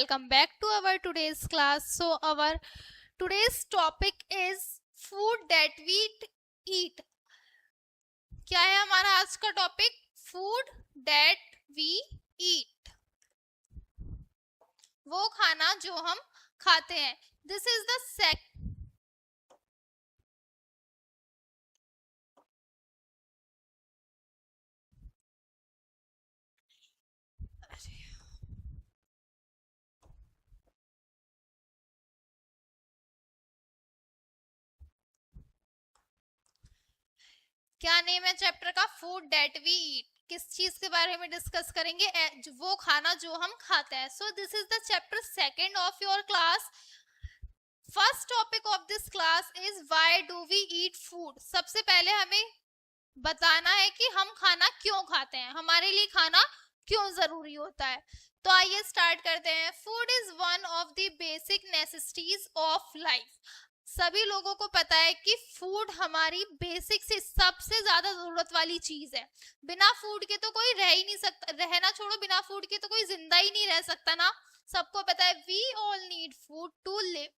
welcome back to our today's class. So our today's topic is food that we eat. क्या है हमारा आज का topic? Food that we eat, वो खाना जो हम खाते हैं. दिस इज द क्या नेम है चैप्टर का? Food that we eat. किस चीज के बारे में डिस्कस करेंगे? वो खाना जो हम खाते हैं. So this is the chapter second of your class. First topic of this class is why do we eat food. सबसे पहले हमें बताना है कि हम खाना क्यों खाते हैं, हमारे लिए खाना क्यों जरूरी होता है. तो आइए स्टार्ट करते हैं. Food is one of the basic necessities of life. सभी लोगों को पता है कि फूड हमारी बेसिक से सबसे ज्यादा जरूरत वाली चीज है. बिना फूड के तो कोई रह ही नहीं सकता. रहना छोड़ो, बिना फूड के तो कोई जिंदा ही नहीं रह सकता ना. सबको पता है we all need food to live.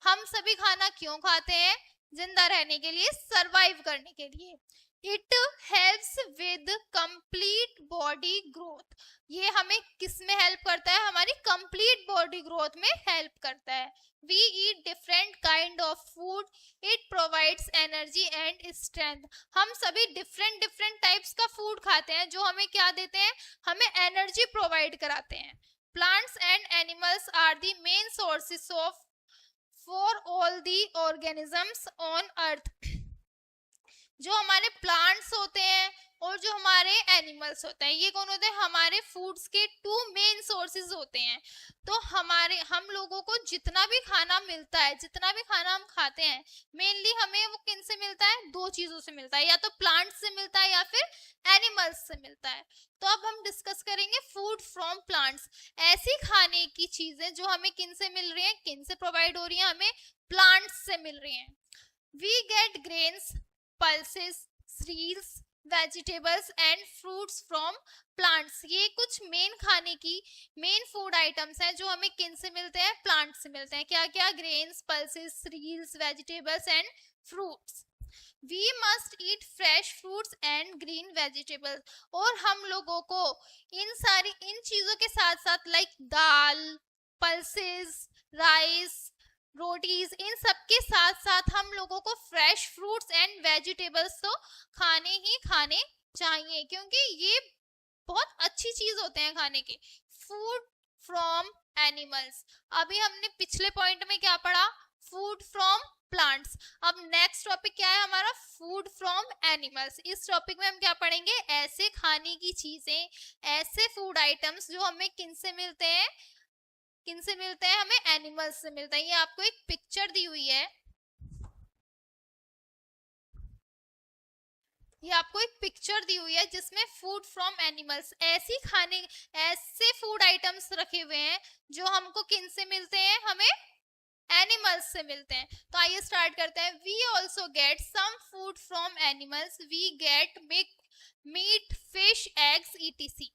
हम सभी खाना क्यों खाते हैं? जिंदा रहने के लिए, सरवाइव करने के लिए. It helps with complete body growth. ये हमें किस में हेल्प करता है? हमारी कंप्लीट बॉडी ग्रोथ में हेल्प करता है. We eat different kind of food. It provides energy and strength. हम सभी different types का food खाते हैं जो हमें क्या देते हैं? हमें energy provide कराते हैं. Plants and animals are the main sources of for all the organisms on earth. जो हमारे प्लांट्स होते हैं और जो हमारे एनिमल्स होते हैं, ये कौन होते हैं? हमारे फूड्स के टू मेन सोर्सेज होते हैं. तो हम लोगों को जितना भी खाना मिलता है, जितना भी खाना हम खाते हैं, मेनली हमें वो किन से मिलता है? दो चीजों से मिलता है, या तो प्लांट्स से मिलता है या फिर एनिमल्स से मिलता है. तो अब हम डिस्कस करेंगे फूड फ्रॉम प्लांट्स. ऐसी खाने की चीजें जो हमें किन से मिल रही है, किन से प्रोवाइड हो रही है? हमें प्लांट्स से मिल रही है. We get grains, pulses, cereals, vegetables and fruits from plants. ये कुछ मेन खाने की मेन फूड आइटम्स हैं जो हमें किन से मिलते हैं? प्लांट से मिलते हैं. क्या क्या? Grains, pulses, cereals, vegetables and fruits. We must eat fresh fruits and green vegetables. और हम लोगों को इन चीजों के साथ साथ लाइक दाल, पल्सेस, राइस, रोटीज, इन सब के साथ साथ हम लोगों को फ्रेश फ्रूट्स एंड वेजिटेबल्स तो खाने ही खाने चाहिए, क्योंकि ये बहुत अच्छी चीज होते हैं खाने के. Food from animals. अभी हमने पिछले पॉइंट में क्या पढ़ा? Food from plants. अब नेक्स्ट टॉपिक क्या है हमारा? Food from animals. इस टॉपिक में हम क्या पढ़ेंगे? ऐसे खाने की चीजें, ऐसे फूड आइटम्स जो हमें किन से मिलते हैं? किन से मिलते हैं? हमें एनिमल्स से मिलते हैं. ये आपको एक पिक्चर दी हुई है, ये आपको एक पिक्चर दी हुई है जिसमें फूड फ्रॉम एनिमल्स, ऐसे फूड आइटम्स रखे हुए हैं जो हमको किन से मिलते हैं? हमें एनिमल्स से मिलते हैं. तो आइए स्टार्ट करते हैं. We also get some food from animals. We get meat, fish, eggs, etc.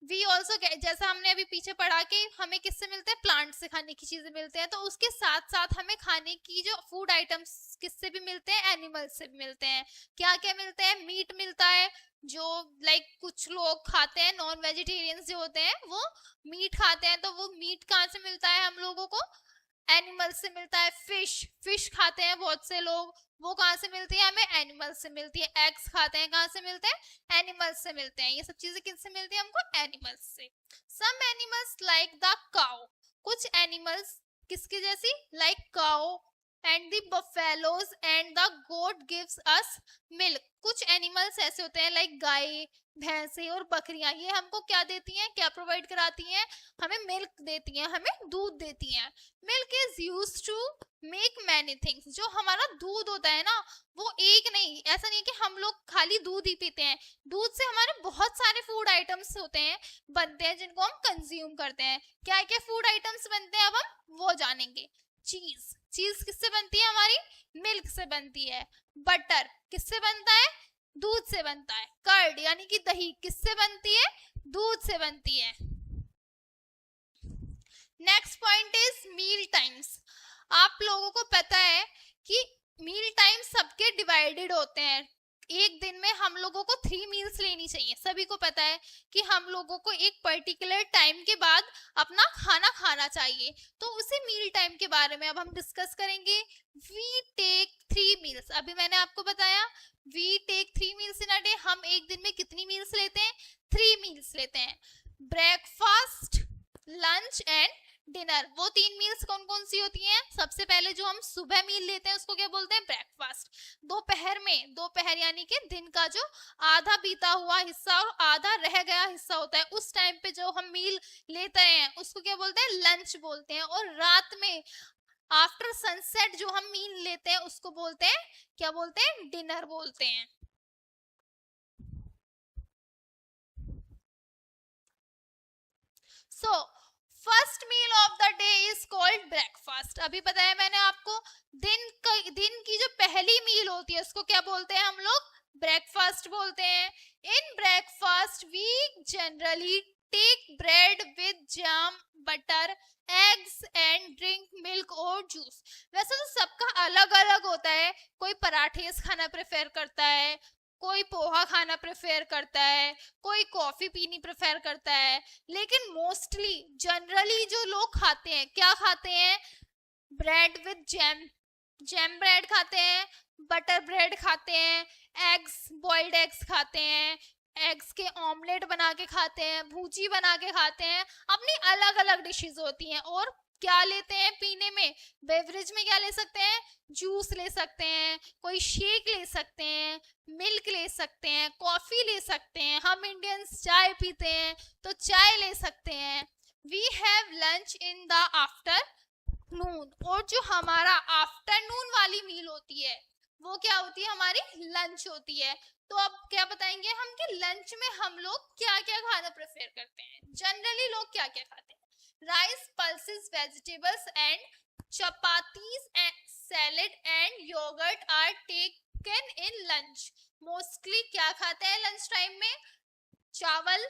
We also, जैसा हमने अभी पीछे पढ़ा कि हमें किससे मिलते हैं? प्लांट से खाने की चीजें मिलते हैं. तो उसके साथ साथ हमें खाने की जो फूड आइटम्स किससे भी मिलते हैं? एनिमल्स से भी मिलते हैं. क्या क्या मिलते हैं? मीट मिलता है, जो लाइक कुछ लोग खाते हैं, नॉन वेजिटेरियंस जो होते हैं वो मीट खाते हैं. तो वो मीट कहाँ से मिलता है हम लोगों को? एनिमल्स से मिलता है. फिश खाते हैं बहुत से लोग, वो कहाँ से मिलती है? हमें एनिमल्स से मिलती है. एग्स खाते हैं, कहाँ से मिलते हैं? एनिमल्स से मिलते हैं. ये सब चीजें किससे मिलती है हमको? एनिमल्स से. Some animals like the cow. कुछ एनिमल्स किसके जैसी? Like cow and the buffaloes and the goat gives us milk. कुछ एनिमल्स ऐसे होते हैं लाइक गाय, भैंसे और बकरियां. ये हमको क्या देती हैं? क्या प्रोवाइड कराती हैं? हमें मिल्क देती हैं, हमें दूध देती हैं. Milk is used to make many things. जो हमारा दूध होता है ना, वो एक नहीं, ऐसा नहीं कि हम लोग खाली दूध ही पीते हैं. दूध से हमारे बहुत सारे फूड आइटम्स होते हैं, बनते हैं, जिनको हम कंज्यूम करते हैं. क्या क्या फूड आइटम्स बनते हैं अब हम वो जानेंगे. चीज किससे बनती है? हमारी मिल्क से बनती है. बटर किससे बनता है? दूध से बनता है. कर्ड यानी कि दही किससे बनती है? दूध से बनती है. Next point is meal times. आप लोगों को पता है कि मील टाइम सबके डिवाइडेड होते हैं। एक दिन में हम लोगों को 3 मील्स लेनी चाहिए। सभी को पता है कि हम लोगों को एक पर्टिकुलर टाइम के बाद अपना खाना खाना चाहिए। तो उसी मील टाइम के बारे में अब हम डिस्कस करेंगे। We take 3 meals. अभी मैंने आपको बताया we take 3 meals in a day. हम एक दिन में कितनी मील्स लेते हैं? 3 मील्स लेते हैं। Breakfast, lunch and dinner. वो 3 मील्स कौन कौन सी होती हैं? सबसे पहले जो हम सुबह मील लेते हैं उसको क्या बोलते हैं? ब्रेकफास्ट। दोपहर में, दोपहर यानी कि दिन का जो आधा बीता हुआ हिस्सा और आधा रह गया हिस्सा होता है, उस टाइम पे जो हम मील लेते हैं उसको क्या बोलते हैं? लंच बोलते हैं। और रात में आफ्टर सनसेट जो हम मील लेते हैं उसको बोलते हैं, क्या बोलते हैं? डिनर बोलते हैं। So first meal of the day is called breakfast. अभी बताया मैंने आपको, दिन की जो पहली मील होती है उसको क्या बोलते हैं हम लोग? ब्रेकफास्ट बोलते हैं। In breakfast we generally take bread with jam, butter, eggs and drink milk और जूस। वैसे तो सबका अलग अलग होता है। कोई पराठे खाना प्रेफर करता है, कोई पोहा खाना प्रेफर करता है, कोई कॉफी पीनी प्रेफर करता है, लेकिन मोस्टली जनरली जो लोग खाते हैं, क्या खाते हैं? Bread with jam, jam bread खाते हैं, बटर ब्रेड खाते हैं, एग्स, बॉइल्ड एग्स खाते हैं, एग्स के ऑमलेट बना के खाते हैं, भुजी बना के खाते हैं। अपनी अलग अलग डिशेस होती हैं। और क्या लेते हैं पीने में? बेवरेज में क्या ले सकते हैं? जूस ले सकते हैं, कोई शेक ले सकते हैं, मिल्क ले सकते हैं, कॉफी ले सकते हैं। हम इंडियंस चाय पीते हैं तो चाय ले सकते हैं। We have lunch in the afternoon. और जो हमारा आफ्टरनून वाली मील होती है वो क्या होती है? हमारी लंच होती है। तो अब क्या बताएंगे हम कि लंच में हम लोग क्या क्या खाना प्रेफर करते हैं? जनरली लोग क्या क्या खाते हैं? Rice, pulses, vegetables and chapatis and salad and yogurt are taken in lunch. Mostly क्या खाते हैं लंच टाइम में? चावल,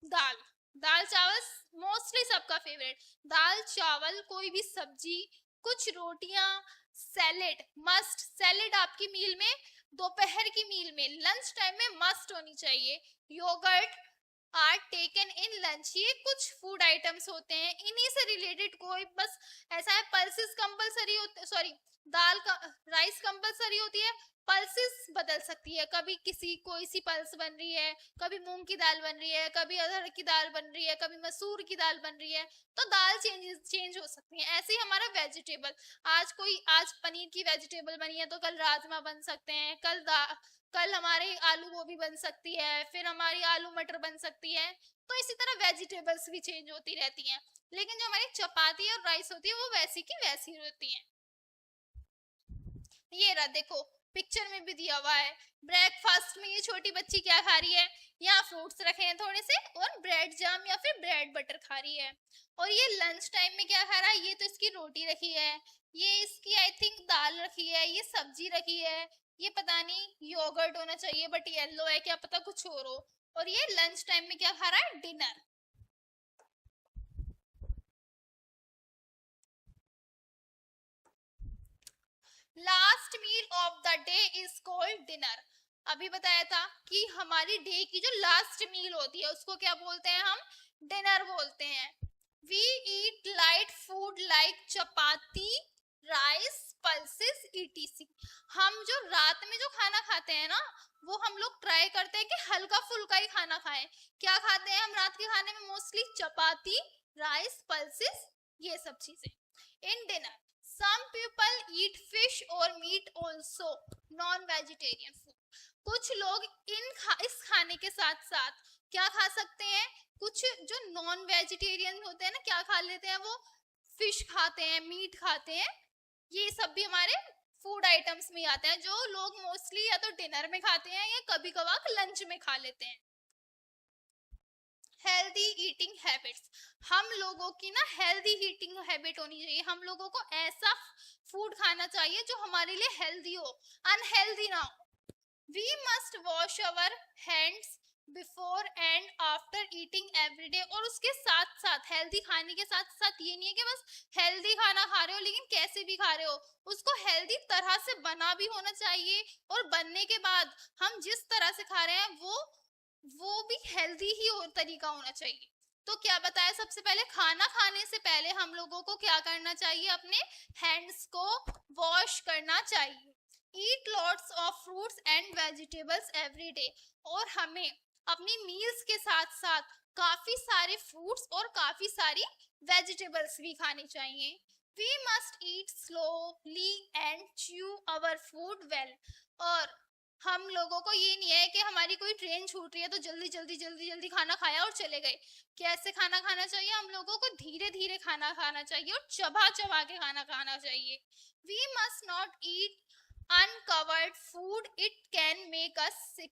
दाल, दाल चावल मोस्टली सबका फेवरेट। दाल चावल, कोई भी सब्जी, कुछ रोटियां, सैलेड मस्ट। सैलेड आपकी मील में, दोपहर की मील में, लंच टाइम में मस्ट होनी चाहिए। Yogurt are taken in lunch. ये कुछ फूड आइटम्स होते हैं, इन्हीं से रिलेटेड कोई बस ऐसा है। पल्सेस कंपलसरी होते, सॉरी, दाल का, राइस कंपलसरी होती है। पल्सेस बदल सकती है, कभी किसी कोई सी पल्स बन रही है, कभी मूंग की दाल बन रही है, कभी अरहर की दाल बन रही है, कभी मसूर की दाल बन रही है। तो दाल चेंज हो सकती है। ऐसे ही हमारा वेजिटेबल, आज पनीर की वेजिटेबल बनी है तो कल राजमा बन सकते हैं, कल हमारे आलू गोभी बन सकती है, फिर हमारी आलू मटर बन सकती है। तो इसी तरह वेजिटेबल्स भी चेंज होती रहती हैं। लेकिन जो हमारी चपाती और राइस होती है वो वैसी की वैसी होती है। ये रहा, देखो पिक्चर में भी दिया हुआ है। ब्रेकफास्ट में ये छोटी बच्ची क्या खा रही है? यहाँ फ्रूट्स रखे हैं थोड़े से और ब्रेड जाम या फिर ब्रेड बटर खा रही है। और ये लंच टाइम में क्या खा रहा है? ये तो इसकी रोटी रखी है, ये इसकी आई थिंक दाल रखी है, ये सब्जी रखी है, ये पता नहीं योगर्ट होना चाहिए बट येलो है, क्या पता कुछ और हो। और ये लंच टाइम में क्या खा रहा है? Dinner. Last meal of the day is called dinner. अभी बताया था कि हमारी डे की जो लास्ट मील होती है उसको क्या बोलते हैं हम? डिनर बोलते हैं। We eat light food like chapati, rice, pulses, E T C. हम जो रात में जो खाना खाते हैं ना, वो हम लोग ट्राई करते हैं कि हल्का फुल्का ही खाना खाएं। क्या खाते हैं हम रात के खाने में? मोस्टली चपाती, राइस, पल्सेस, ये सब चीजें। In dinner some people eat fish or meat also, non vegetarian food। कुछ लोग इस खाने के साथ साथ क्या खा सकते हैं? कुछ जो नॉन वेजिटेरियन होते हैं ना, क्या खा लेते हैं? वो फिश खाते हैं, मीट खाते हैं। ये सब भी हमारे फूड आइटम्स में आते हैं, जो लोग मोस्टली या तो डिनर में खाते हैं या कभी कभार लंच में खा लेते हैं। Healthy eating habits. हम लोगों की ना हेल्दी ईटिंग हैबिट होनी चाहिए। हम लोगों को ऐसा फूड खाना चाहिए जो हमारे लिए हेल्दी हो, अनहेल्दी ना हो। We must wash our hands before and after eating everyday. और उसके साथ साथ हेल्दी खाने के साथ साथ ये नहीं है कि बस हेल्दी खाना खा रहे हो लेकिन कैसे भी खा रहे हो, उसको हेल्दी तरह से बना भी होना चाहिए, और बनने के बाद हम जिस तरह से खा रहे हैं वो भी हेल्दी ही तरीका होना चाहिए। तो क्या बताया, सबसे पहले खाना खाने से पहले हम लोगों को क्या करना चाहिए, अपने हैंड्स को वॉश करना चाहिए। Eat lots of fruits and vegetables every day. और हमें अपनी मील्स के साथ साथ काफी सारे फ्रूट्स और काफी सारी वेजिटेबल्स भी खानी चाहिए। We must eat slowly and chew our food well. और हम लोगों को ये नहीं है कि हमारी कोई ट्रेन छूट रही है तो जल्दी जल्दी जल्दी जल्दी खाना खाया और चले गए। कैसे खाना खाना चाहिए, हम लोगों को धीरे धीरे खाना खाना चाहिए और चबा चबा के खाना खाना चाहिए। We must not eat uncovered food, it can make us sick.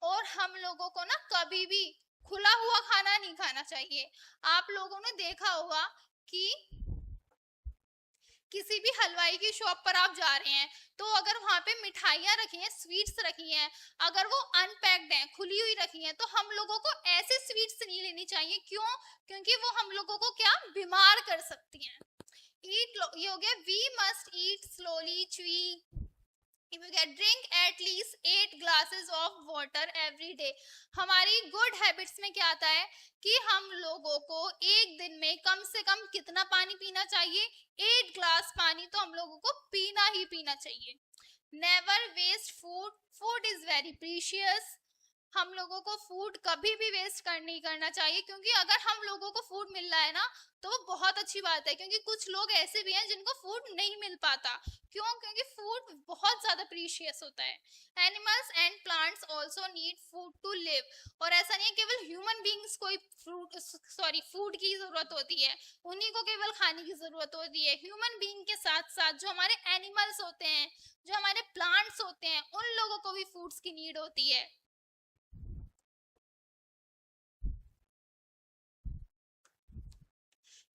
और हम लोगों को ना कभी भी खुला हुआ खाना नहीं खाना चाहिए। आप लोगों ने देखा होगा कि किसी भी हलवाई की शॉप पर आप जा रहे हैं तो अगर वहां पे मिठाइयां रखी हैं, स्वीट्स रखी हैं, अगर वो अनपैक्ड हैं, खुली हुई रखी हैं, तो हम लोगों को ऐसे स्वीट्स नहीं लेनी चाहिए। क्यों? क्योंकि वो हम लोगों को क्या बीमार कर सकती हैं। ईट, ये हो गया we must eat slowly, chew, drink at least 8 glasses of water every day. हमारी गुड हैबिट्स में क्या आता है कि हम लोगों को एक दिन में कम से कम कितना पानी पीना चाहिए, 8 ग्लास पानी तो हम लोगों को पीना ही पीना चाहिए। Never waste food, food is very precious. हम लोगों को फूड कभी भी वेस्ट नहीं करना चाहिए, क्योंकि अगर हम लोगों को फूड मिल रहा है ना तो वो बहुत अच्छी बात है, क्योंकि कुछ लोग ऐसे भी हैं जिनको फूड नहीं मिल पाता। क्यों? क्योंकि फूड बहुत ज्यादा प्रीशियस होता है। Animals and plants also need food to live. और ऐसा नहीं है केवल ह्यूमन बींग्स को फूड की जरूरत होती है, उन्हीं को केवल खाने की जरूरत होती है। ह्यूमन बींग के साथ साथ जो हमारे एनिमल्स होते हैं, जो हमारे प्लांट्स होते हैं, उन लोगों को भी फूड्स की नीड होती है।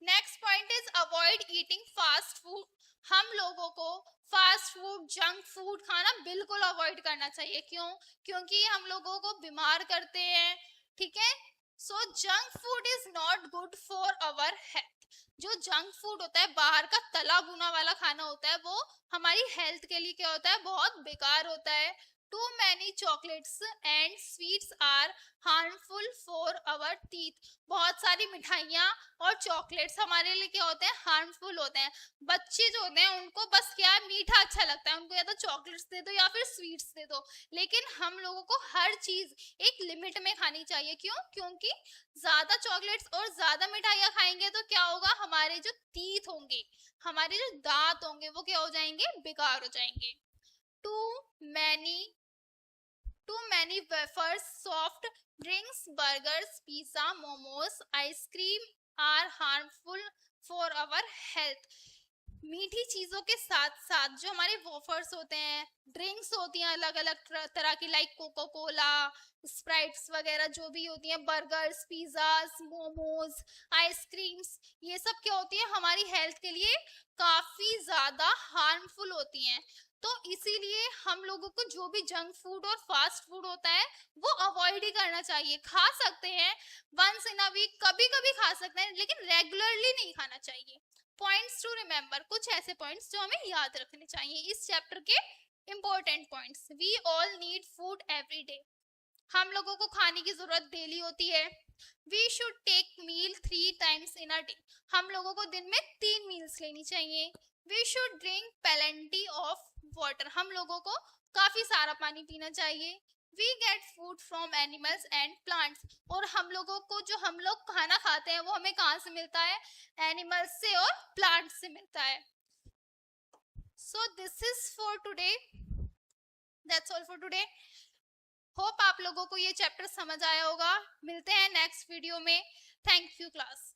Next point is avoid eating fast food. हम लोगों को फास्ट फूड, जंक फूड खाना बिल्कुल अवॉइड करना चाहिए। क्यों? क्योंकि हम लोगों को बीमार करते हैं। ठीक है, so junk food is not good for our health. जो जंक फूड होता है, बाहर का तला भुना वाला खाना होता है, वो हमारी हेल्थ के लिए क्या होता है, बहुत बेकार होता है। Too many chocolates and sweets are harmful for our teeth। बहुत सारी मिठाइयाँ और चॉकलेट्स हमारे लिए क्या होते हैं, हार्मफुल होते हैं। बच्चे जो होते हैं उनको बस क्या है, मीठा अच्छा लगता है, उनको या तो चॉकलेट्स दे दो या फिर स्वीट्स दे दो। लेकिन हम लोगों को हर चीज एक लिमिट में खानी चाहिए। क्यों? क्योंकि ज्यादा चॉकलेट्स और ज्यादा मिठाइयाँ खाएंगे तो क्या होगा, हमारे जो टीथ होंगे, हमारे जो दांत होंगे, वो क्या हो जाएंगे, बेकार हो जाएंगे। Too many wafers, soft drinks, burgers, pizza, momos, ice cream are harmful for our health। मीठी चीजों के साथ साथ जो हमारे वॉफर्स होते हैं, ड्रिंक्स होती हैं अलग अलग तरह की, लाइक कोको कोला, स्प्राइट्स वगैरह जो भी होती हैं, बर्गर्स, पिज्जाज, मोमोज, आइसक्रीम्स, ये सब क्या होती है, हमारी हेल्थ के लिए काफी ज्यादा हार्मफुल होती हैं। तो इसीलिए हम लोगों को जो भी जंक फूड और फास्ट फूड होता है वो अवॉइड ही करना चाहिए। खा सकते हैं वंस इन अ वीक, कभी कभी खा सकते हैं, लेकिन रेगुलरली नहीं खाना चाहिए। पॉइंट्स टू रिमेम्बर, कुछ ऐसे पॉइंट्स जो हमें याद रखने चाहिए इस चैप्टर के important points. We all need food every day. हम लोगों को खाने की जरूरत डेली होती है। We should take meal 3 times in a day. हम लोगों को दिन में 3 मील्स लेनी चाहिए। We should drink plenty of water. हम लोगों को काफी सारा पानी पीना चाहिए। We get food from animals and plants. और हम लोगों को जो हम लोग खाना खाते हैं वो हमें कहाँ से मिलता है, एनिमल्स से और प्लांट्स से मिलता है। सो this is for today, that's all for today. Hope आप लोगों को ये चैप्टर समझ आया होगा। मिलते हैं नेक्स्ट वीडियो में। Thank you class.